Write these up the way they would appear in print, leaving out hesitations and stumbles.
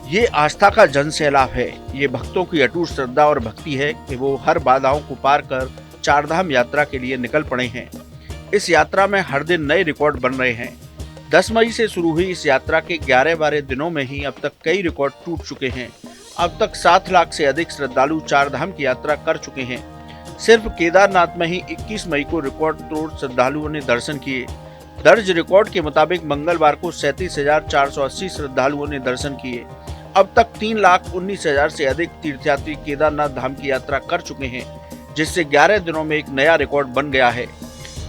ये आस्था का जन सैलाब है। ये भक्तों की अटूट श्रद्धा और भक्ति है कि वो हर बाधाओं को पार कर चारधाम यात्रा के लिए निकल पड़े हैं। इस यात्रा में हर दिन नए रिकॉर्ड बन रहे हैं। 10 मई से शुरू हुई इस यात्रा के 11-12 दिनों में ही अब तक कई रिकॉर्ड टूट चुके हैं। अब तक 7 लाख से अधिक श्रद्धालु चारधाम की यात्रा कर चुके हैं। सिर्फ केदारनाथ में ही 21 मई को रिकॉर्ड तोड़ श्रद्धालुओं ने दर्शन किए। दर्ज रिकॉर्ड के मुताबिक मंगलवार को 37,480 श्रद्धालुओं ने दर्शन किए। अब तक 3,19,000 से अधिक तीर्थयात्री केदारनाथ धाम की यात्रा कर चुके हैं, जिससे 11 दिनों में एक नया रिकॉर्ड बन गया है।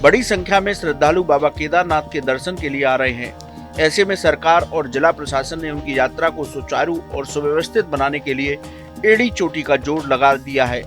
बड़ी संख्या में श्रद्धालु बाबा केदारनाथ के दर्शन के लिए आ रहे हैं। ऐसे में सरकार और जिला प्रशासन ने उनकी यात्रा को सुचारू और सुव्यवस्थित बनाने के लिए एड़ी चोटी का जोर लगा दिया है।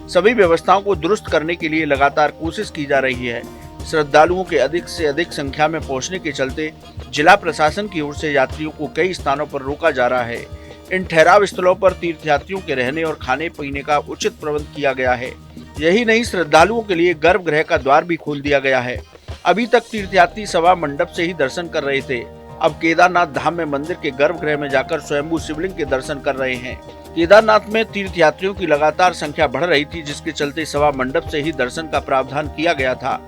सभी व्यवस्थाओं को दुरुस्त करने के लिए लगातार कोशिश की जा रही है। श्रद्धालुओं के अधिक से अधिक संख्या में पहुंचने के चलते जिला प्रशासन की ओर से यात्रियों को कई स्थानों पर रोका जा रहा है। इन ठहराव स्थलों पर तीर्थयात्रियों के रहने और खाने पीने का उचित प्रबंध किया गया है। यही नहीं, श्रद्धालुओं के लिए गर्भगृह का द्वार भी खोल दिया गया है। अभी तक तीर्थयात्री सभा मंडप से ही दर्शन कर रहे थे। अब केदारनाथ धाम में मंदिर के गर्भगृह में जाकर स्वयंभू शिवलिंग के दर्शन कर रहे हैं। केदारनाथ में तीर्थयात्रियों की लगातार संख्या बढ़ रही थी, जिसके चलते सभा मंडप से ही दर्शन का प्रावधान किया गया था।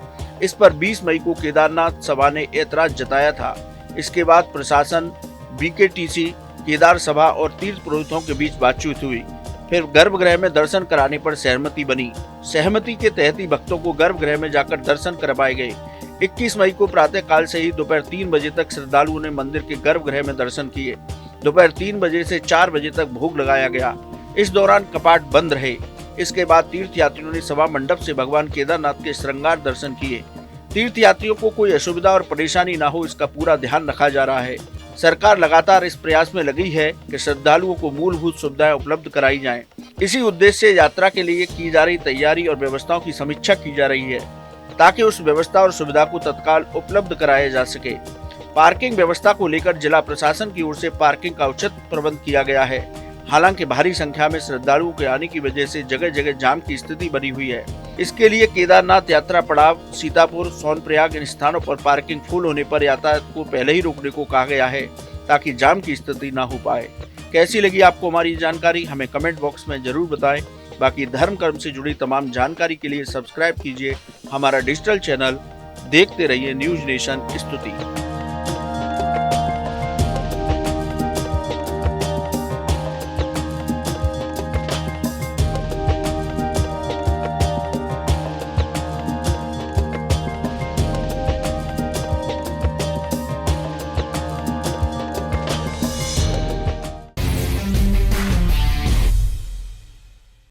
इस पर 20 मई को केदारनाथ सभा ने ऐतराज जताया था। इसके बाद प्रशासन, बीकेटीसी, केदार सभा और तीर्थ पुरोहितों के बीच बातचीत हुई। फिर गर्भगृह में दर्शन कराने पर सहमति बनी। सहमति के तहत ही भक्तों को गर्भगृह में जाकर दर्शन करवाए गए। 21 मई को प्रातः काल से ही दोपहर 3 बजे तक श्रद्धालुओं ने मंदिर के गर्भगृह में दर्शन किए। दोपहर 3 बजे से 4 बजे तक भोग लगाया गया। इस दौरान कपाट बंद रहे। इसके बाद तीर्थयात्रियों ने सभा मंडप से भगवान केदारनाथ के श्रृंगार दर्शन किए। तीर्थयात्रियों को कोई असुविधा और परेशानी न हो, इसका पूरा ध्यान रखा जा रहा है। सरकार लगातार इस प्रयास में लगी है कि श्रद्धालुओं को मूलभूत सुविधाएं उपलब्ध कराई जाएं। इसी उद्देश्य से यात्रा के लिए की जा रही तैयारी और व्यवस्थाओं की समीक्षा की जा रही है, ताकि उस व्यवस्था और सुविधा को तत्काल उपलब्ध कराया जा सके। पार्किंग व्यवस्था को लेकर जिला प्रशासन की ओर से पार्किंग का उचित प्रबंध किया गया है। हालांकि भारी संख्या में श्रद्धालुओं के आने की वजह से जगह जगह जाम की स्थिति बनी हुई है। इसके लिए केदारनाथ यात्रा पड़ाव, सीतापुर, सोनप्रयाग इन स्थानों पर पार्किंग फुल होने पर यातायात को पहले ही रोकने को कहा गया है, ताकि जाम की स्थिति न हो पाए। कैसी लगी आपको हमारी जानकारी, हमें कमेंट बॉक्स में जरूर बताएं। बाकी धर्म कर्म से जुड़ी तमाम जानकारी के लिए सब्सक्राइब कीजिए हमारा डिजिटल चैनल। देखते रहिए न्यूज नेशन स्तुति।